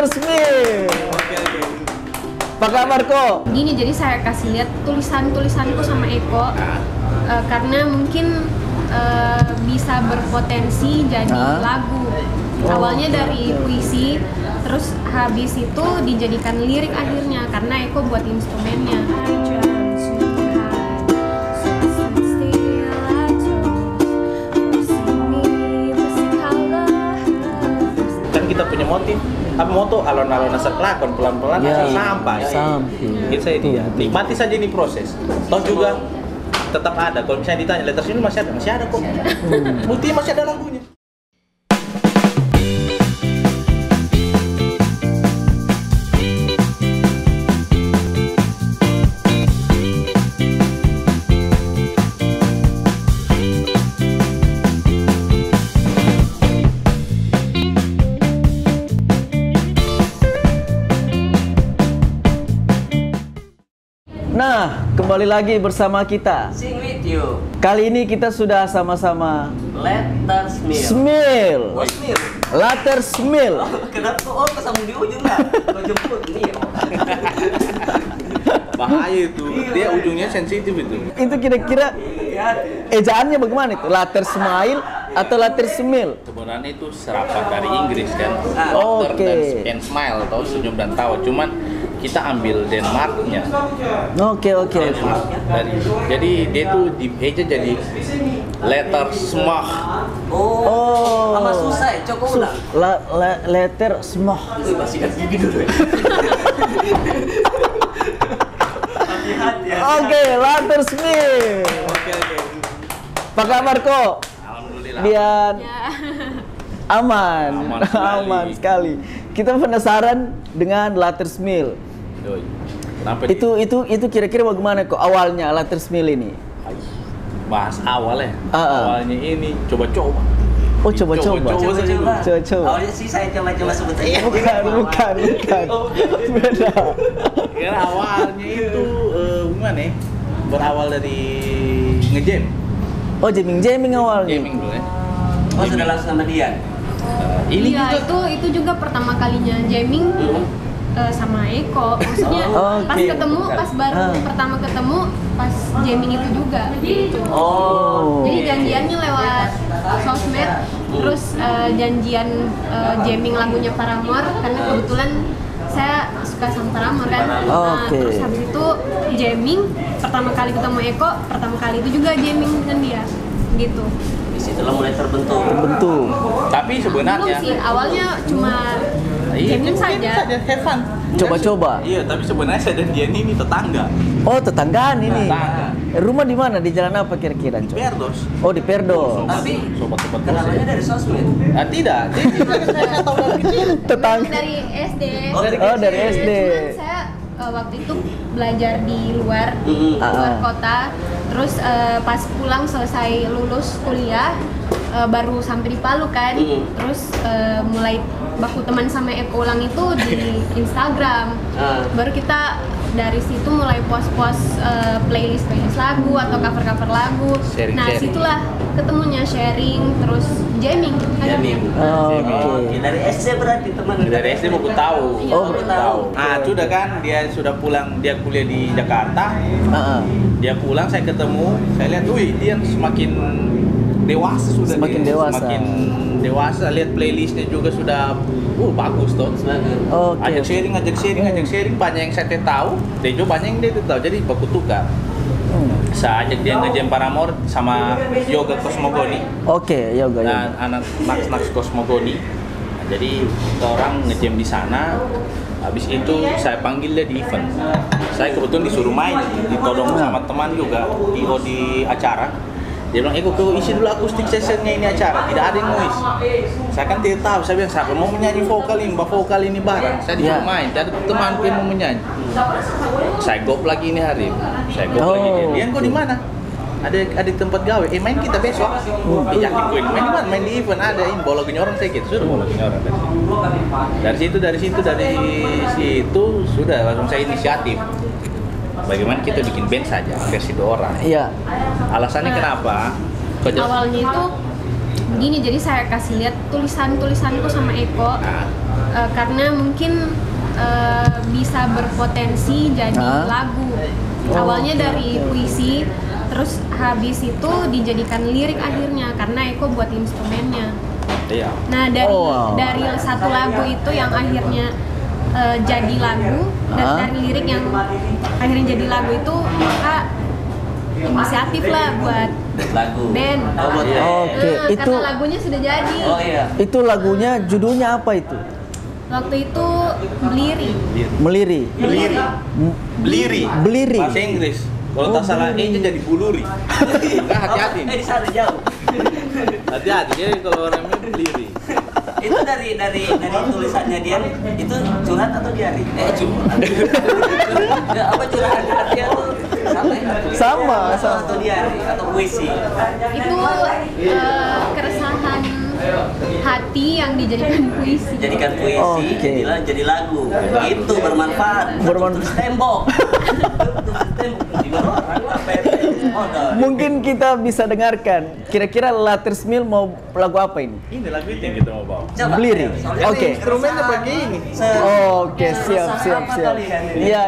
Later Smil. Apa kabar kok? Gini, jadi saya kasih lihat tulisanku sama Eko karena mungkin bisa berpotensi jadi lagu. Awalnya dari puisi, terus habis itu dijadikan lirik akhirnya karena Eko buat instrumennya. Kan kita punya moto alon-alon asal lakon pelan-pelan sampai. Itu saya dia. Nikmati saja ini proses. Toh juga tetap ada. Kalau misalnya ditanya Letter Smil masih ada kok. Buktinya masih ada lagunya. Nah, kembali lagi bersama kita. Sing with you. Kali ini kita sudah sama-sama Letter Smil. Smil. Oh, Smil. Later Smil. Oh, kenapa? Oh, kesambung di ujung lah. Kau jemput nih. Bahaya itu. Dia ujungnya sensitif itu. Itu kira-kira ejaannya bagaimana itu? Later Smile atau Later Smil? Sebenarnya itu serapan dari Inggris kan. Oke. Laughter and smile atau senyum dan tawa. Cuman kita ambil Denmarknya. Oke. Jadi dia tuh di eja jadi letter smah. Oh. Sama susah ya, coba ulang. Letter Smah. Masih kasih gigi dulu ya. Oke, Later Smil. Oke. Apa kabar kok? Alhamdulillah. Dian. Aman Aman sekali. Kita penasaran dengan Later Smil. Doi. Kenapa Itu kira-kira bagaimana kok awalnya Later Smil ini? bahas awal ya. Awalnya ini coba-coba. Oh, coba-coba. Awalnya sih saya coba-coba sebut aja. Bukan. Beda. Karena awalnya itu gimana ya? Berawal dari ngejam. Oh, jamming awalnya. Gaming dulu ya. Oh, sudah langsung sama dia. Iya, itu juga pertama kalinya jamming sama Eko. Maksudnya pas baru pertama ketemu pas jamming itu juga gitu. Jadi janjiannya lewat sosmed, terus janjian jamming lagunya Paramore karena kebetulan saya suka sama Paramore kan. Terus habis itu jamming, pertama kali ketemu Eko, pertama kali itu juga jamming dengan dia gitu. Disitulah mulai terbentuk. Tapi sebenarnya belum sih, awalnya cuma jamming saja. Have fun. Coba-coba. Iya, tapi sebenarnya saya dan dia ini tetangga. Oh, tetanggaan ini. Tetangga. Rumah di mana? Di jalan apa kira-kira? Cok? Perdos. Oh, di Perdos. Tapi Sobat-sobat kenalannya dari sosmed. Nah, tidak. Jadi saya tahu dari kecil. Tetangga. Dari SD. Oh, dari SD. Cuman saya waktu itu belajar di luar kota. Terus pas pulang selesai lulus kuliah baru sampai di Palu kan. Terus mulai baku teman sama Eko ulang itu di Instagram. Baru kita dari situ mulai post-post playlist lagu atau cover lagu. Nah, situlah ketemunya sharing terus jamming. Oke, dari SD berarti teman. Dari SD mau tahu. Baru tahu. Ah, sudah kan dia sudah pulang, dia kuliah di Jakarta. Dia pulang, saya ketemu, saya lihat, wih, dia semakin dewasa sudah. Semakin dewasa, lihat playlistnya juga sudah bagus tuh. Ajak sharing, banyak yang saya tahu, Dejo banyak yang dia tahu, jadi baku tukar. Saya ajak dia ngejam Paramore sama Yoga Cosmogoni. Oke, Yoga. Dan anak Max Cosmogoni. Nah, jadi kita orang ngejam di sana. Habis itu saya panggil dia di event. Saya kebetulan disuruh main, ditodong sama teman juga di acara. Dia bilang, Eko, kau isi dulu akustik sessionnya ini acara, tidak ada yang noise. Saya kan tidak tahu, saya bilang, siapa mau menyanyi vokal ini bareng. Saya disuruh main, ada teman yang mau menyanyi. Saya gop lagi ini hari, Dian, kau di mana? Ada di tempat gawe, main kita besok. Yakin gue, main di mana? Main di event, ada ini, bola genyorong saya gitu, sudah bola genyorong. Dari situ, sudah langsung saya inisiatif. Bagaimana kita bikin band saja, versi 2 orang. Iya. Alasannya kenapa? Awalnya itu begini, jadi saya kasih lihat tulisanku sama Eko karena mungkin bisa berpotensi jadi lagu. Awalnya dari puisi, terus habis itu dijadikan lirik akhirnya karena Eko buat instrumennya. Iya. Nah dari satu lagu itu yang akhirnya jadi lagu, dan dari lirik yang akhirnya jadi lagu itu, maka inisiatif lah buat lagu band. Oke, itu karena lagunya sudah jadi. Oh iya. itu lagunya judulnya apa itu? Waktu itu Beliri. Meliri. Beliri. Beliri. Bahasa Inggris. Kalau tak salah E-nya jadi buluri. Nah, hati-hati. Di sana jauh. Hati-hati, jadi kalau orangnya Beliri. Itu dari tulisannya dia itu curhat atau diari? Curhat. Ya, apa curahan dia tuh Sama. atau diari atau puisi? Itu keresahan hati yang dijadikan puisi. Jadikan puisi, jadi lagu. Itu bermanfaat. Terus tembok. Di luar orang apa ya? Mungkin kita bisa dengarkan. Kira-kira Latersmil mau lagu apa ini? Ini lagu itu yang kita mau bawa. Coba. Beliri. Soalnya Oke. Instrumennya begini. Oke, siap. Iya.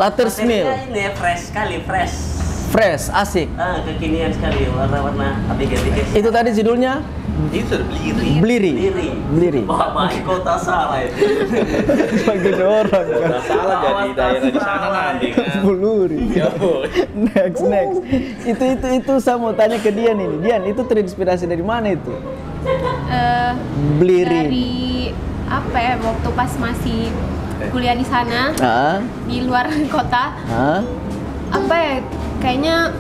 Laters Mill. Materinya ini ya, fresh sekali, fresh. Fresh, asik. Kekinian sekali, warna-warna ABG. Itu tadi judulnya Itu Bliri. Bliri. Bliri. Wah, Mas, kota salah itu. Bagi orang. Nggak salah jadi daerah di sana nanti kan. Bluri. Yo. Next. Itu saya mau tanya ke Dian ini. Dian, itu terinspirasi dari mana itu? Bliri. Dari apa ya, waktu pas masih kuliah di sana, di luar kota, apa ya, kayaknya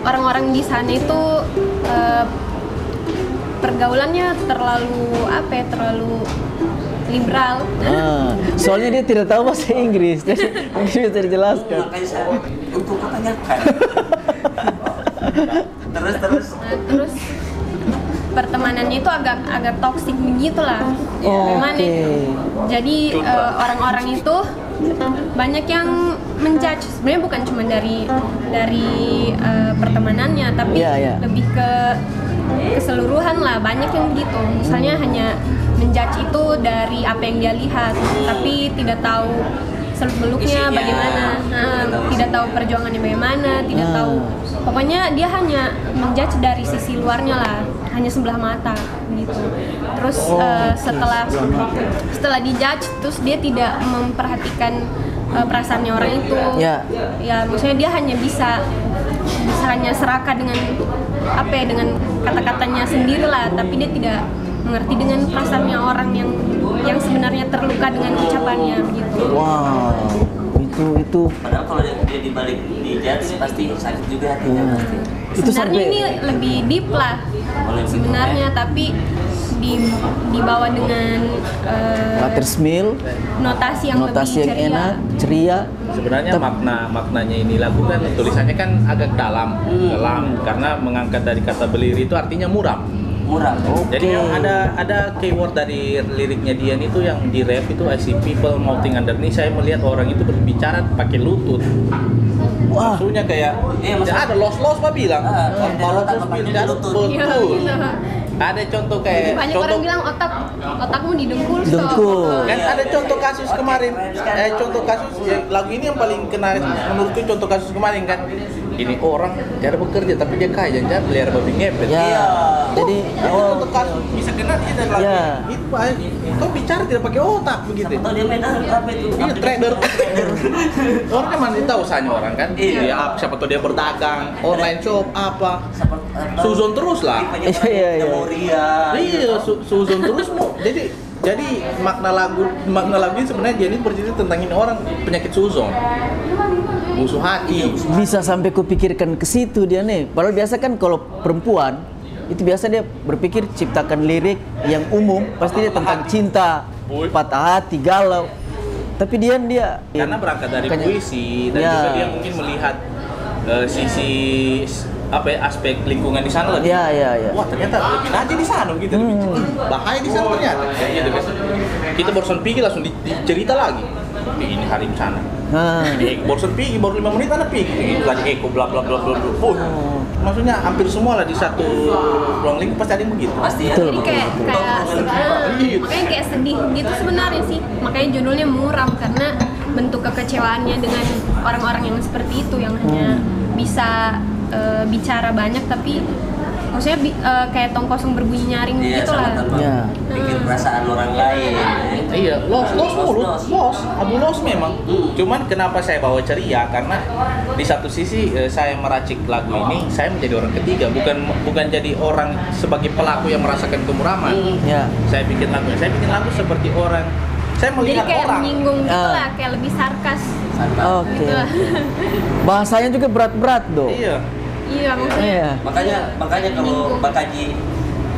orang-orang di sana itu pergaulannya terlalu liberal. Soalnya dia tidak tahu bahasa Inggris, jadi mungkin bisa dijelaskan. Makanya saya untuk tanyakan. Terus. Terus pertemanannya itu agak toksik begitu lah. Memang jadi orang-orang itu banyak yang menjudge. Sebenarnya bukan cuma dari pertemanannya, tapi lebih ke keseluruhan lah. Banyak yang begitu. Misalnya hanya menjudge itu dari apa yang dia lihat, tapi tidak tahu seluk-beluknya bagaimana, tidak tahu perjuangannya bagaimana, tidak tahu. Pokoknya dia hanya menjudge dari sisi luarnya lah, hanya sebelah mata gitu. Terus setelah dijudge, terus dia tidak memperhatikan perasaannya orang itu. Ya, maksudnya dia hanya bisa hanya serakah dengan apa ya, dengan kata-katanya sendiri lah, tapi dia tidak mengerti dengan perasaannya orang yang sebenarnya terluka dengan ucapannya gitu. Wow, itu. Padahal kalau dia dibalik dijudge pasti sakit juga hatinya pasti. Itu sebenarnya sampai ini lebih deep lah sebenarnya, tapi dibawa dengan Laters Mill, notasi yang lebih enak, ceria. Sebenarnya maknanya ini lagu kan tulisannya kan agak dalam karena mengangkat dari kata beliri itu artinya muram. Jadi yang ada keyword dari liriknya Dian itu yang di rap itu I see people mouthing underneath. Saya melihat orang itu berbicara pakai lutut. Wah, maksudnya kayak ada los Pak bilang. Kalau tidak lutut. Betul. Ada contoh kayak banyak orang bilang otakmu didengkul. Kan ada contoh kasus kemarin. Lagu ini yang paling kena menurutku contoh kasus kemarin kan. Ini orang cara bekerja tapi dia kaya jangan pelihara babi ngepet. Jadi contoh kasus bisa kena dia dari lagu. Itu Pak. Kau bicara tidak pakai otak begitu. Atau dia main apa itu? Iya, trader. Orang kan mana tahu usahanya orang kan. Dia siapa tahu dia berdagang, online shop apa. Suzon terus lah. Iya. Iya, suzon terus mau. Jadi makna lagu ini sebenarnya dia ini bercerita tentang ini orang penyakit suzon. Musuh hati. Bisa sampai kupikirkan ke situ dia nih. Padahal biasa kan kalau perempuan itu biasa dia berpikir ciptakan lirik yang umum, pasti dia tentang cinta, patah hati, galau. Tapi dia karena berangkat dari puisi dan juga dia mungkin melihat sisi aspek lingkungan di sana lebih. Wah, ternyata lebih aja di sana gitu. Bahaya di sana ternyata. Kayak gitu kan. Kita barusan pergi langsung dicerita lagi. Ini hari di sana. Barusan pergi baru 5 menit anak pergi. Itu lagi Eko bla bla bla bla. Maksudnya hampir semua lah di satu ruang lingkup pasti ada yang begitu. Pasti ya. Jadi kayak makanya kayak sedih gitu sebenarnya sih. Makanya judulnya muram, karena bentuk kekecewaannya dengan orang-orang yang seperti itu, yang hanya bisa bicara banyak tapi maksudnya kayak tong kosong berbunyi nyaring gitu lah. Bikin perasaan orang lain. Iya, abu los memang. Cuman kenapa saya bawa ceria, karena di satu sisi saya meracik lagu ini, saya menjadi orang ketiga, bukan jadi orang sebagai pelaku yang merasakan kemuraman. Saya bikin lagu seperti orang. Saya melihat jadi kayak orang menyinggung gitu lah, kayak lebih sarkas. Gitu lah. Bahasanya juga berat-berat dong. Iya, maksudnya. Makanya kalau Bakaji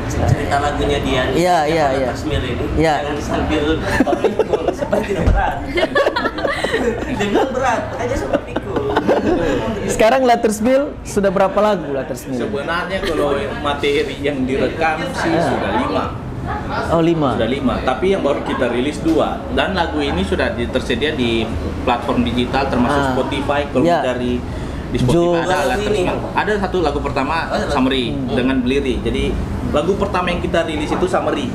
cerita lagunya Dian, Laters Mill ini, jangan sambil pikul, seperti tidak berat. Dia bilang berat, makanya sampai pikul. Sekarang Laters Mill sudah berapa lagu Laters Mill? Sebenarnya kalau materi yang direkam sih sudah 5. Oh, 5. Sudah 5, tapi yang baru kita rilis 2. Dan lagu ini sudah tersedia di platform digital termasuk Spotify. Kalau dari di Spotify ada satu lagu pertama Summary dengan Bliri. Jadi lagu pertama yang kita rilis itu Summary.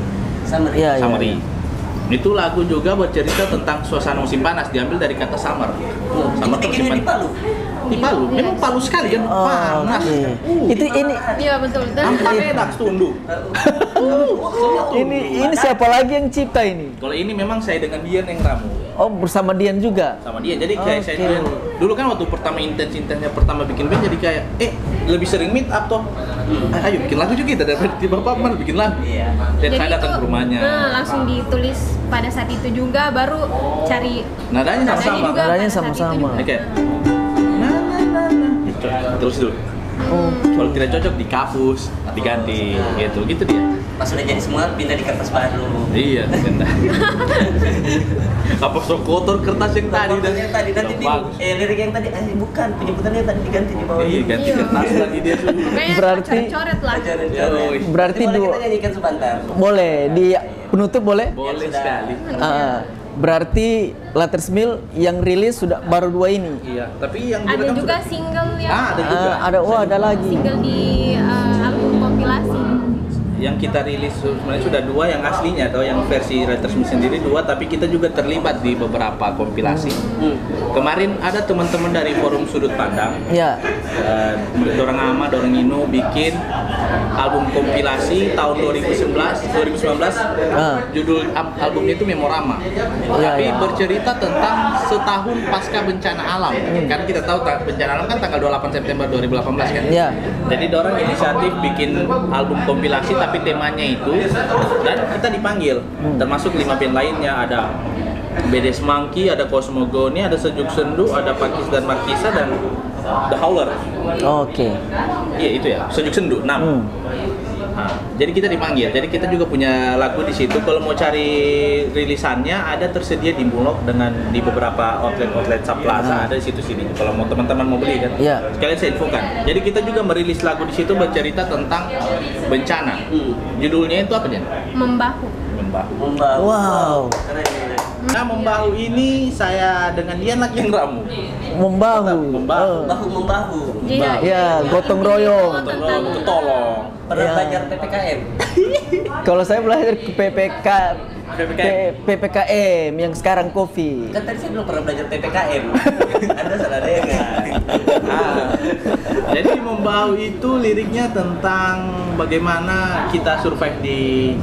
Itu lagu juga bercerita tentang suasana musim panas, diambil dari kata summer. Summer tuh musim di panas. Palu. Di Palu, memang palu sekali kan, panas. Itu ini Iya betul. Ampak enak tunduk. ini siapa lagi yang cipta ini? Kalau ini memang saya dengan Dian yang ramu. Oh, bersama Dian juga. Sama dia, jadi kayak saya dulu kan waktu pertama intensnya pertama bikin band, jadi kayak lebih sering meet up toh. Ayo bikin lagu juga kita, daripada tiba-tiba mana bikin lagu. Iya. Dan saya datang ke rumahnya. Langsung ditulis pada saat itu juga, baru cari Nadanya sama-sama. juga Nadanya pada saat sama-sama. itu juga. Oke. Terus dulu. Kalau tidak cocok dihapus, diganti, gitu dia. Pas udah jadi semua pindah di kertas baru. Iya, benar. Apa sok kotor kertas yang tadi dan yang tadi nanti lirik yang tadi bukan penyebutannya tadi diganti di bawah. Iya, ganti kertas lagi dia sudah. Kayaknya Berarti- coret lah. Berarti Boleh dua. kita nyanyikan sebentar. Boleh di penutup boleh? Boleh sudah. sekali. Berarti Letters Mill yang rilis sudah baru 2 ini. Iya, tapi yang Ada direkam juga sudah- single yang ada juga. Ada lagi. single di album kompilasi. Yang kita rilis sebenarnya sudah 2 yang aslinya atau yang versi Writers Mill sendiri 2, tapi kita juga terlibat di beberapa kompilasi. Kemarin ada teman-teman dari Forum Sudut Pandang, Ya. Dorang Ama, Dorang Ino bikin album kompilasi tahun 2019. Judul albumnya itu Memorama. Iya, Tapi iya. bercerita tentang setahun pasca bencana alam. Kan kita tahu bencana alam kan tanggal 28 September 2018 kan. Iya. Jadi dorang inisiatif bikin album kompilasi tapi temanya itu, dan kita dipanggil. Termasuk 5 band lainnya, ada BDS Monkey, ada Cosmogony, ada Sejuk Sendu, ada Pakis dan Markisa, dan The Howler. Oke. Iya itu ya, Sejuk Sendu 6. Nah, jadi kita dipanggil. Jadi kita juga punya lagu di situ. Kalau mau cari rilisannya ada tersedia di Bulog dengan di beberapa outlet Saplaza, ada di situ sini. Kalau mau teman-teman mau beli kan. Iya. Sekalian saya infokan. Jadi kita juga merilis lagu di situ bercerita tentang bencana. Judulnya itu apa dia? Membahu. Membahu. Wow. Keren. Nah, Membahu ini saya dengan Dian lagi yang ramu. Membahu. Membahu. Membahu. Iya. Ya, gotong royong. Ketolong. Pernah Ya. belajar PPKM? Kalau saya belajar ke PPKM yang sekarang kopi. Kan tadi saya belum pernah belajar PPKM. Anda salah dengar. Jadi Membahu itu liriknya tentang bagaimana kita survive di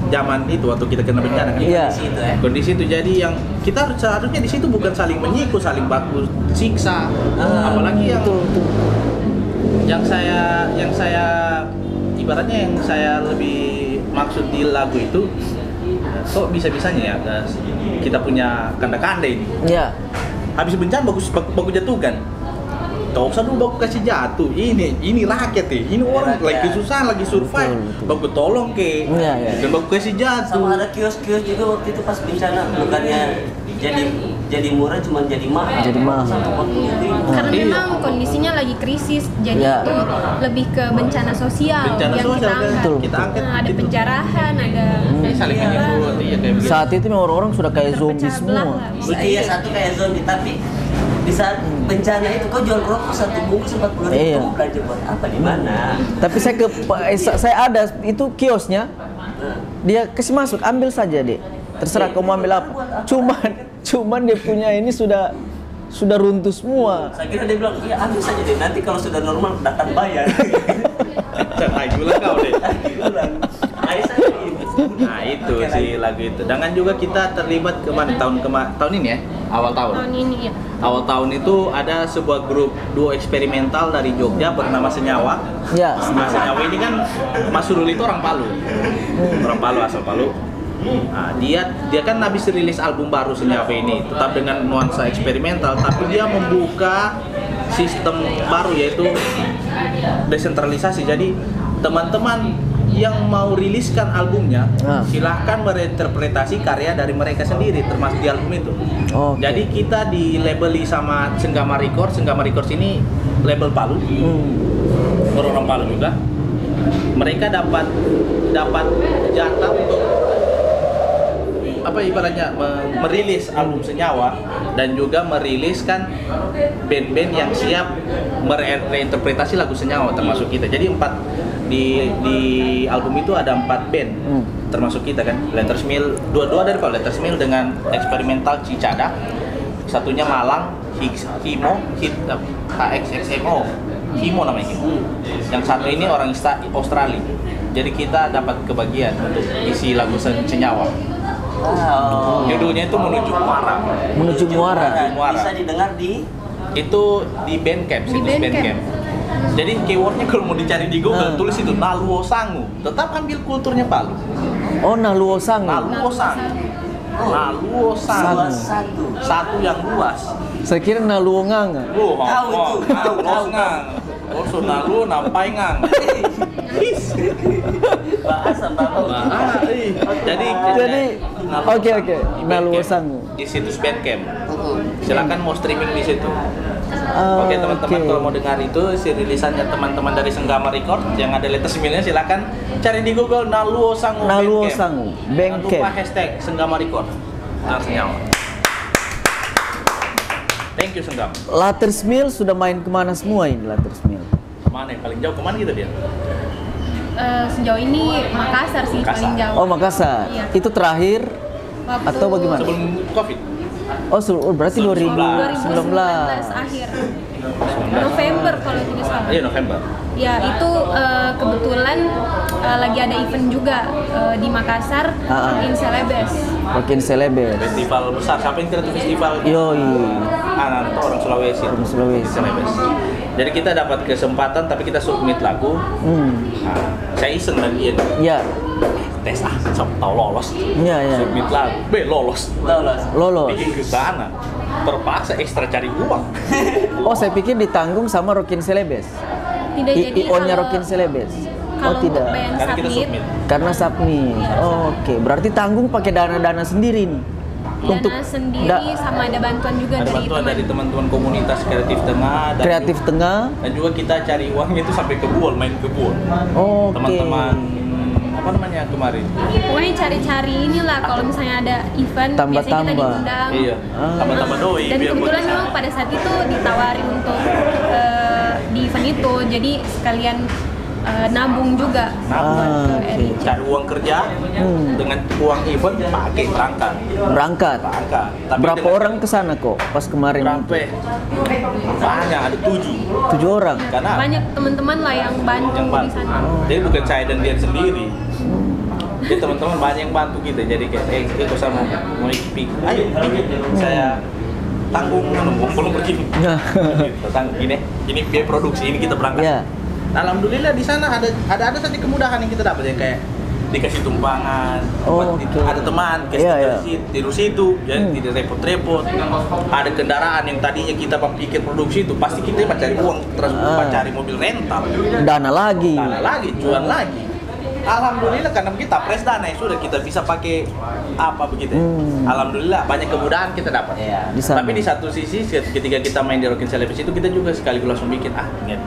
zaman itu waktu kita kena bencana kan? Iya. Di situ ya. Kondisi itu, jadi yang kita seharusnya di situ bukan saling menyikut, saling baku siksa. Apalagi yang saya ibaratnya yang saya lebih maksud di lagu itu, kok bisa-bisanya ya kita punya kanda-kanda ini. Iya. Habis bencana bagus jatuhkan. Gak usah dulu baku kasih jatuh. Ini rakyat ya. Ini orang Rakyat. lagi kesusahan, lagi survive. Betul. Baku tolong ke. Iya, iya. Bukan baku kasih jatuh. Sama ada kios-kios juga waktu itu pas bencana, bukannya jadi murah, cuma jadi mahal. Jadi mahal. Karena Iya. memang kondisinya lagi krisis, jadi Iya. itu lebih ke bencana sosial Bencana yang sosial, kita angkat. betul. Kita angkat Nah, ada gitu. penjarahan, ada Saling menyebut, iya kayak begitu. Saat itu memang orang-orang sudah kayak zombie terpecah belah semua. lah. Iya, satu kayak zombie, tapi di saat bencana itu kau jual rokok 1 bungkus 40.000, Iya. kamu belanja buat apa, di mana? Tapi saya ada itu kiosnya. Dia kasih masuk, ambil saja deh. Terserah kamu ambil apa. Cuman dia punya ini sudah runtuh semua. Saya kira dia bilang, iya ambil saja deh, nanti kalau sudah normal datang bayar. Nah, gula kau deh. Aisyah Nah itu si lagu itu. Dengan juga kita terlibat tahun ini ya, awal tahun. Tahun ini ya. Awal tahun itu ada sebuah grup duo eksperimental dari Jogja bernama Senyawa. Ya. Nah, Senyawa ini kan Mas Surul itu orang Palu. Orang Palu, asal Palu. Nah, dia kan habis rilis album baru Senyawa ini, tetap dengan nuansa eksperimental, tapi dia membuka sistem baru yaitu desentralisasi. Jadi teman-teman yang mau riliskan albumnya, silahkan mereinterpretasi karya dari mereka sendiri, termasuk di album itu. Oke. Jadi kita dilabeli sama Senggama Records. Senggama Records ini label Palu, orang Palu juga. Mereka dapat jatah untuk apa ibaratnya merilis album Senyawa dan juga meriliskan band-band yang siap mereinterpretasi lagu Senyawa termasuk kita. Jadi di album itu ada 4 band, termasuk kita kan. Letters Mill, dua dari Pak Letters Mill dengan eksperimental Cicada, satunya Malang, HXXMO, Himo namanya Himo. Yang satu ini orang Australia. Jadi kita dapat kebagian untuk isi lagu Senyawa. Judulnya itu Menuju Muara. Menuju Muara. Bisa didengar di Bandcamp, situs Bandcamp. Jadi keywordnya kalau mau dicari di Google tulis itu Naluo Sangu. Tetap ambil kulturnya Palu. Oh, Naluo Sangu. Naluo Sangu. Naluo Sangu. Satu yang luas. Saya kira Naluo Nganga. Naluo Ngang. Also Naluo Nampai Ngang. bahasa. Jadi oke. Naluo Sangu. Di situs Bandcamp. Silakan mau streaming di situ. Oke teman-teman, kalau mau dengar itu rilisannya teman-teman dari Senggama Record yang ada Letters Mill-nya, silakan cari di Google Naluo Sangu. Naluo Sangu Bandcamp. Jangan lupa hashtag Senggama Record. Senyawa. Thank you Senggama. Letters Mill sudah main kemana semua ini Letters Mill? Kemana yang paling jauh kemana gitu dia? Sejauh ini Makassar sih paling jauh. Oh, Makassar. Iya. Itu terakhir atau bagaimana? Sebelum Covid. Oh, berarti 2019 akhir. November kalau tidak salah. Iya, November. Ya, itu kebetulan lagi ada event juga di Makassar, Rockin Celebes. Rockin Celebes. Festival besar. Siapa yang kira festival? Yoi. Orang Sulawesi. Orang Sulawesi. Celebes. Jadi kita dapat kesempatan tapi kita submit lagu. Saya iseng dan dia. Ya. Tes tahu lolos. Iya. Submit lagu. Lolos. Bikin ke sana. Terpaksa ekstra cari uang. Oh, saya pikir ditanggung sama Rockin Celebes. Tidak jadi IO-nya Rockin Celebes. Oh, tidak. Karena kita submit. Karena submit. Oh, oke. Berarti tanggung pakai dana-dana sendiri nih. Dana sendiri sama ada bantuan juga ada bantuan dari teman-teman komunitas Kreatif Tengah. Kreatif Tengah. Dan juga kita cari uangnya itu sampai ke Buol, main ke Buol. Oh, teman-teman apa namanya kemarin? Pokoknya cari-cari inilah kalau misalnya ada event biasanya kita diundang. Iya. Tambah-tambah doi. Dan kebetulan memang pada saat itu ditawarin untuk di event itu, jadi sekalian nabung juga. Cari uang kerja dengan uang event pakai berangkat. Tapi berapa orang kesana kok pas kemarin? Banyak, ada 7 orang. Karena banyak teman-teman lah yang bantu di sana. Jadi bukan saya dan dia sendiri. Jadi teman-teman banyak yang bantu kita. Jadi kayak itu sama mau ikut, ayo saya tanggung belum begini. Tanggung ini biaya produksi ini kita berangkat. Yeah. Alhamdulillah di sana ada saja kemudahan yang kita dapat yang kayak dikasih tumpangan, ada teman kasih tidur situ, jadi tidak repot-repot. Ada kendaraan yang tadinya kita pikir produksi itu pasti kita mencari uang terus mencari mobil rental, dana lagi, cuan lagi. Alhamdulillah karena kita pres dana ya sudah kita bisa pakai apa begitu. Alhamdulillah banyak kemudahan kita dapat. Tapi di satu sisi ketika kita main di Rockin Celebes itu kita juga sekaligus langsung bikin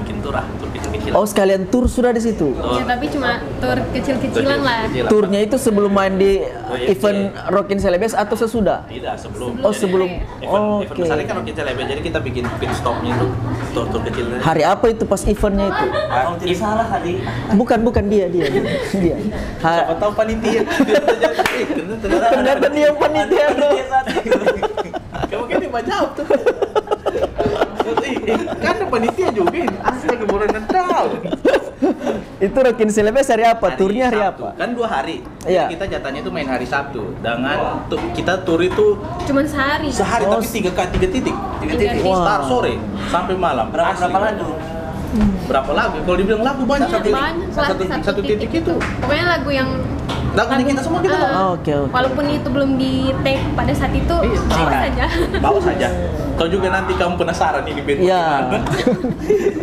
bikin tur kecil-kecil. Oh, sekalian tur sudah di situ. Ya, tapi cuma tur kecil-kecilan lah. Turnya itu sebelum main di event Rockin Celebes atau sesudah? Tidak, sebelum. Oh, sebelum. Event besarnya kan Rockin Celebes, jadi kita bikin pit stopnya itu tur kecil. Hari apa itu pas eventnya itu? Kalau tidak salah hari. Bukan dia. Siapa tahu panitia. Ternyata dia panitia loh. Kamu kan dia jawab tuh. Kan ada panitia juga ini. Astaga, baru tahu. Itu Rockin Celebes hari apa? Turnya hari apa? Kan 2 hari. Iya. Kita jatahnya itu main hari Sabtu. Dengan kita tur itu cuma sehari. Tapi 3 titik. Start sore sampai malam. Berapa lagu? Berapa lagu? Kalau dibilang lagu banyak satu titik itu. Pokoknya lagu yang lagunya kita semua kita Oke. Walaupun itu belum di take pada saat itu, bawa saja. Kau juga nanti kamu penasaran ini band bagaimana.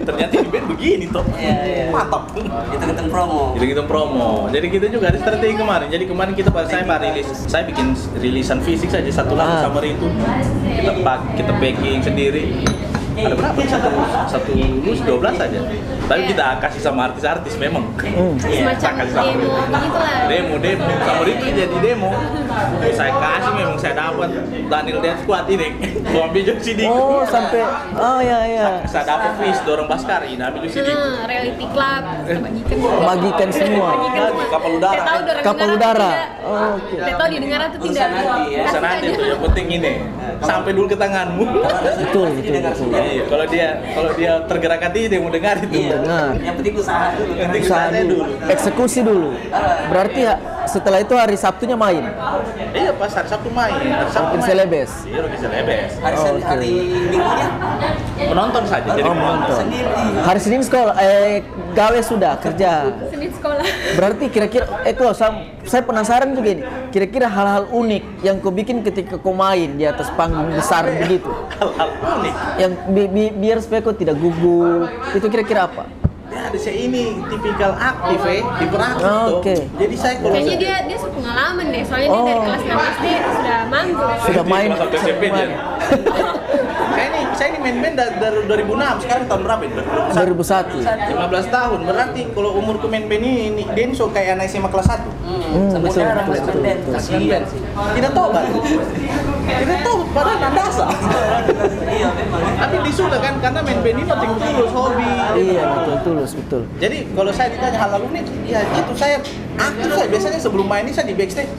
Ternyata ini band begini toh. Mantap. Hitung-hitung promo. Jadi kita juga ada strategi kemarin. Jadi kemarin saya bikin rilisan fisik saja satu lagu sama itu. Kita packing sendiri. ada berapa? Satu lulus 12 aja. Tapi kita kasih sama artis-artis memang. Semacam demo begitulah. Demo sama itu jadi demo. Saya kasih memang saya dapat Daniel Death Squad ini. Gua ambil juga CD. Oh, sampai Saya dapat Fish dorong Baskari, ambil juga CD. Reality Club kita bagikan semua. Kapal udara. Kapal udara. Oh, oke. Tidak tahu didengar atau tidak. Bisa nanti tuh yang penting ini sampai dulu ke tanganmu. Betul. Iya, kalau dia tergerak hati dia mau dengar itu. Dengar. Yang penting usaha dulu. Usaha dulu. Eksekusi dulu. Berarti ya setelah itu hari Sabtunya main. Iya, pas hari Sabtu main. Hari Sabtu Rokin main. Celebes. Iya, Rokin Celebes. Hari Minggunya Menonton saja. Jadi menonton. sendiri. Hari Senin sekolah, gawe sudah kerja. Senin sekolah. Berarti kira-kira, saya penasaran juga ini. Kira-kira hal-hal unik yang kau bikin ketika kau main di atas panggung besar begitu. hal-hal unik. Yang biar supaya kau tidak gugup. Itu kira-kira apa? Ya, ada saya ini tipikal aktif hiperaktif Oke. Jadi saya kalau Kayaknya dia sepengalaman deh, soalnya dia dari kelas 6 SD sudah manggung. Sudah main. Kelas 1 SMP dia. Saya ini main band dari 2006. Sekarang tahun berapa itu? 2001. 15 tahun. Berarti kalau umurku main band ini Denso kayak anak SMA kelas 1. Sampai sekarang masih band. Kasihan sih. Tidak tobat. Tidak tobat padahal nandasa. Iya memang. Tapi disudah kan karena main band ini penting tulus hobi. Iya, betul. Jadi kalau saya ditanya hal unik, ya itu saya aktif saya biasanya sebelum main ini saya di backstage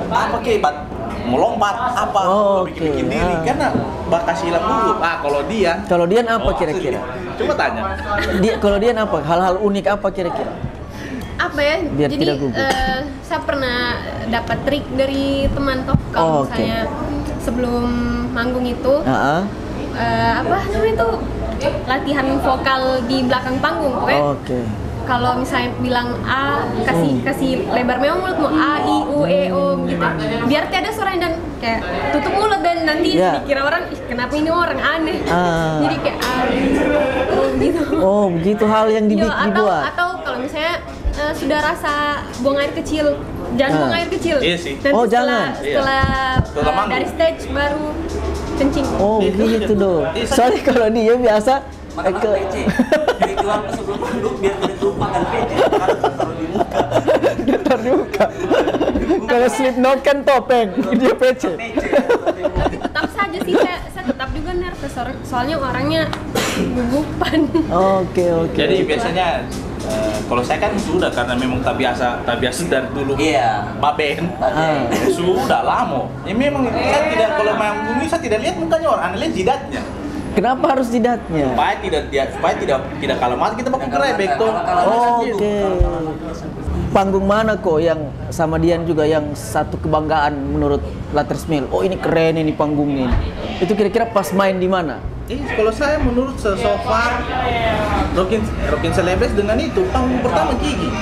apa kebat melompat apa bikin diri karena bakas hilang dulu. Kalau dia apa kira-kira? Coba tanya. Kalau dia apa? Hal-hal unik apa kira-kira? Apa ya? Biar Jadi tidak gugup. saya pernah dapat trik dari teman toh kalau misalnya sebelum manggung itu apa namanya itu latihan vokal di belakang panggung pokoknya. Kalau misalnya bilang A, kasih lebar memang mulutmu A, I, U, E, O gitu. Biar tiada suara dan kayak tutup mulut dan nanti dikira orang, ih kenapa ini orang aneh. Jadi kayak A, O gitu. Oh, begitu hal yang dibuat. Atau kalau misalnya sudah rasa buang air kecil, jangan buang air kecil. Iya sih. Nanti jangan. setelah dari stage baru kencing. Oh, gitu dong. Soalnya kalau dia biasa Makan PC. Ritual sebelum manggung biar tidak terlupakan PC. Harus taruh di muka. Dia taruh di muka. Kalau Slipknot kan topeng, dia PC. Tapi tetap saja sih saya tetap juga nervous soalnya orangnya gugupan. Oke. Jadi biasanya kalau saya kan sudah karena memang tak biasa dari dulu. Iya. Baben. Sudah lama. Ya memang saya tidak kalau manggung saya tidak lihat mukanya orang, lihat jidatnya. Kenapa harus jidatnya? Supaya tidak kalah mati kita pakai kerebek tuh. Oke. Panggung mana kok yang sama Dian juga yang satu kebanggaan menurut Lattersmil? Oh ini keren ini panggungnya. Itu kira-kira pas main di mana? Kalau saya menurut so far Rokin Celebes dengan itu panggung pertama Gigi.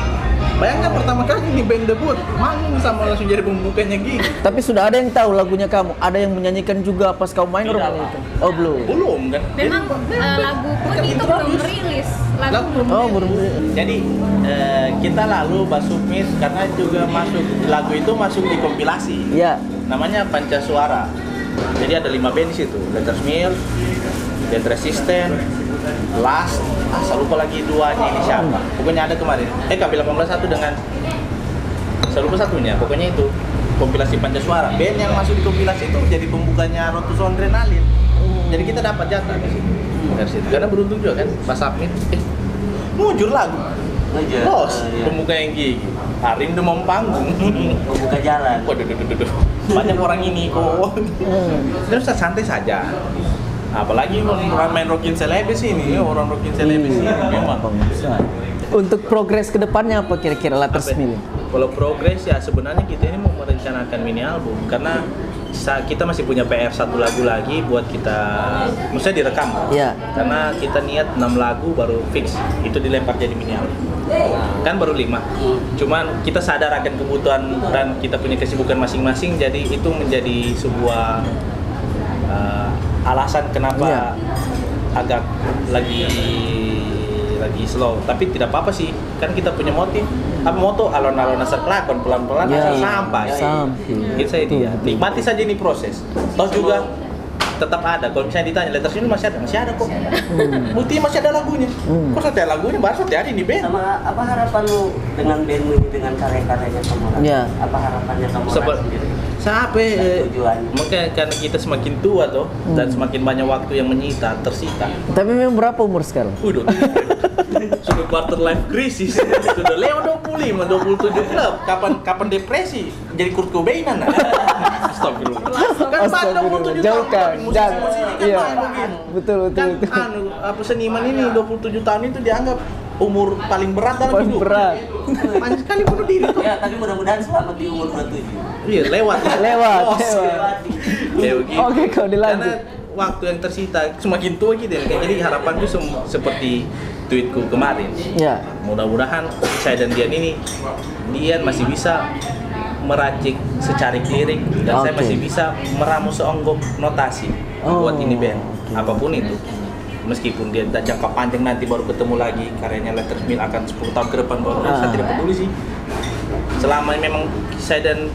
Bayangkan pertama kali ini band debut manggung sama langsung jadi pembukanya Gigi. Tapi sudah ada yang tahu lagunya kamu? Ada yang menyanyikan juga pas kamu main orang menyanyikan? Oh belum kan? Memang lagu pun itu belum rilis. Lagu belum. Jadi kita lalu submit karena juga lagu itu masuk di kompilasi. Iya. Namanya Pancasuara. Jadi ada 5 band di situ. Lattersmil, Dead Resistance, Last, saya lupa lagi duanya ini siapa. Pokoknya ada kemarin. KB181 dengan saya lupa satunya. Pokoknya itu kompilasi Pancasuara. Band yang masuk di kompilasi itu jadi pembukanya Rotus Adrenalin. Jadi kita dapat jatah di situ. Dari situ. Karena beruntung juga kan pas submit. Mujur lagu. Bos, pembuka yang Gigi. Hari ini udah mau panggung. Membuka jalan. Waduh. Banyak orang ini kok. Terus santai saja. Apalagi orang main Rokin Celebes ini, orang Rokin Celebes ini memang. Untuk progres kedepannya apa kira-kira Lattersmil? Kalau progres ya sebenarnya kita ini mau merencanakan mini album karena kita masih punya PR 1 lagu lagi buat kita, maksudnya direkam. Iya. Karena kita niat 6 lagu baru fix, itu dilempar jadi mini album. Kan baru 5. Cuman kita sadar akan kebutuhan dan kita punya kesibukan masing-masing, jadi itu menjadi sebuah alasan kenapa agak lagi slow, tapi tidak apa-apa sih, kan kita punya moto alon-alon asal kelakon pelan-pelan asal sampai. Gitu saya dia. Nikmati saja ini proses. Toh juga tetap ada. Kalau misalnya ditanya Letters Mill masih ada kok. Buktinya masih ada lagunya. Kok setiap lagunya baru setiap hari di band. Sama apa harapan lu dengan bandmu ini, dengan karya-karyanya kamu? Iya. Apa harapannya kamu sendiri? Sampai tujuan. mungkin karena kita semakin tua toh dan semakin banyak waktu yang tersita. Tapi memang berapa umur sekarang? Udah sudah quarter life crisis. Sudah lewat 25, 27 klub. Kapan depresi? Jadi Kurt Cobain nah. Astagfirullah. Kan baru 27 jauh kan. musisi kan Iya. begini. Betul. Kan apa seniman ini 27 tahun itu dianggap umur paling berat dalam Paling hidup. berat. Banyak sekali bunuh diri kok. Ya, tapi mudah-mudahan selamat di umur 27. Iya, lewat. Lewat. Kayak begitu. Oke, kalau dilanjut. Karena waktu yang tersita semakin tua gitu ya. Jadi harapanku seperti tweetku kemarin. Ya. Mudah-mudahan saya dan Dian ini masih bisa meracik secarik lirik dan saya Oke. masih bisa meramu seonggok notasi buat ini band. Apapun itu. Meskipun dia jangka panjang nanti baru ketemu lagi karyanya Letters Mill akan 10 tahun ke depan baru saya tidak peduli sih. Selama memang saya dan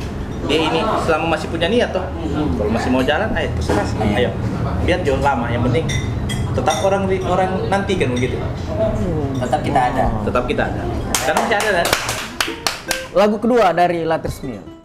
dia ini selama masih punya niat toh. Kalau masih mau jalan, ayo terserah. Ayo. Biar jauh lama, yang penting tetap orang nanti kan begitu. Tetap kita ada. Tetap kita ada. Karena masih ada kan. Lagu kedua dari Letters Mill.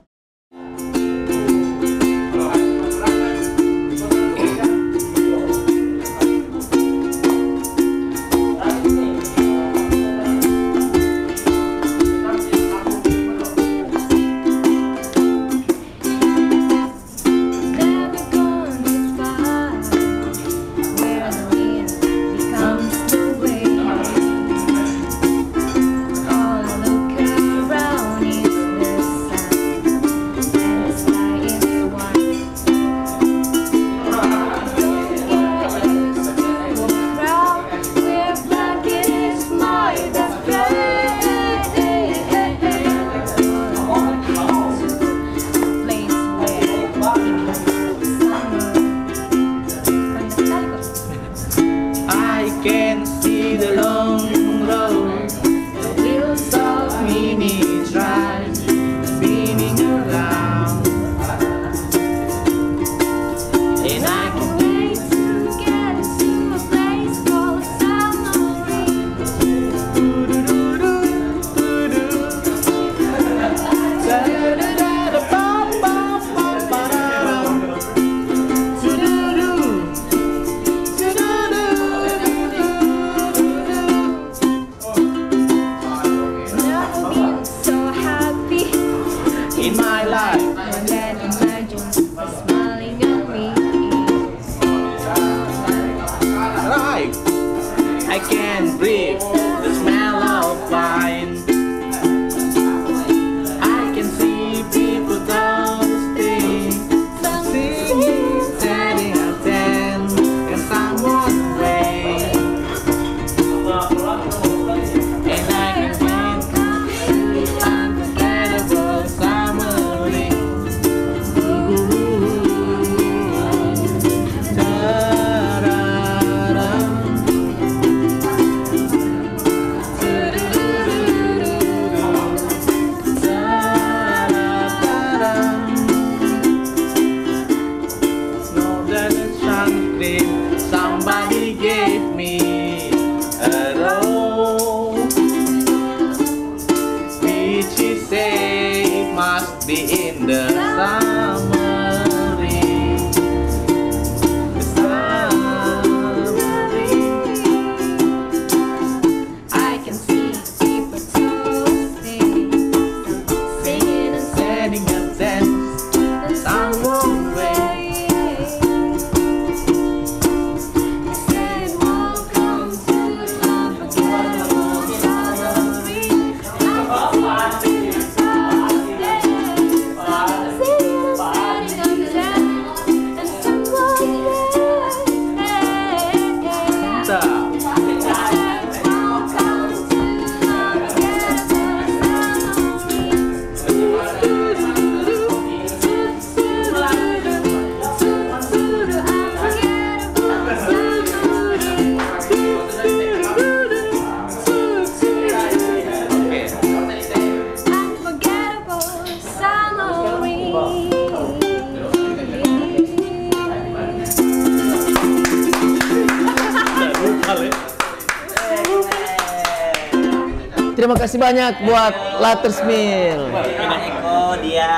Terima kasih banyak buat Latersmil. Eko, dia.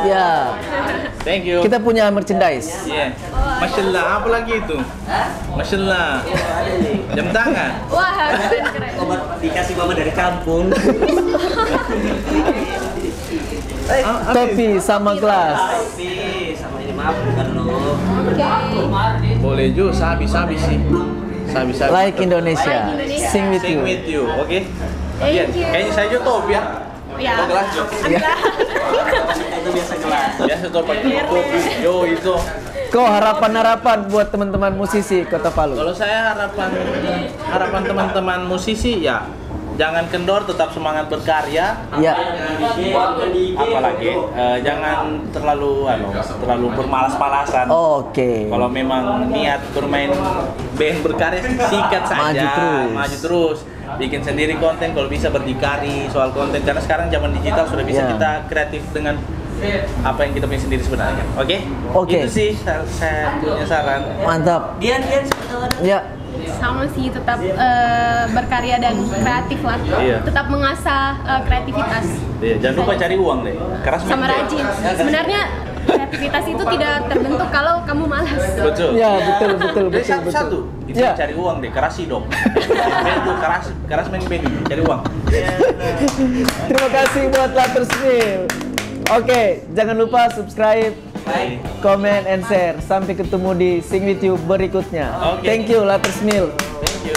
Ya. Thank you. Kita punya merchandise. Iya. Masya Allah, apa lagi itu? Masya Allah. Jam tangan. Wah, keren. Obat dikasih mama dari kampung. Topi sama gelas. Topi sama ini maaf bukan lo. Boleh juga, sabi sih. Sabi. Like Indonesia. Sing with Sing you. with you, oke? Thank you. Kayaknya saya juga topi ya. Ya. Oh, gelas Jo. Itu biasa kelas. Biasa topi. Yo itu. Kok harapan-harapan buat teman-teman musisi Kota Palu? Kalau saya harapan teman-teman musisi ya jangan kendor, tetap semangat berkarya. Ya. Apalagi jangan terlalu bermalas-malasan. Oke. Kalau memang niat bermain band berkarya, sikat saja, maju terus. Bikin sendiri konten, kalau bisa berdikari soal konten, karena sekarang zaman digital sudah bisa kita kreatif dengan apa yang kita punya sendiri sebenarnya. Oke? Itu sih saya punya saran. Mantap. Dian seperti Ya. Sama sih, tetap berkarya dan kreatif lah. Iya. Tetap mengasah kreativitas. Iya, jangan lupa cari uang deh. Keras Sama rajin. Sebenarnya kreativitas itu tidak terbentuk kalau kamu malas. Betul. Ya, betul. Jadi satu-satu. Itu Ya. cari uang deh, kerasi dong. Main tuh keras main band, cari uang. Terima kasih buat Latersmil. Oke, jangan lupa subscribe, comment, and share. Sampai ketemu di Sing With You berikutnya. Oke. Thank you Latersmil. Thank you.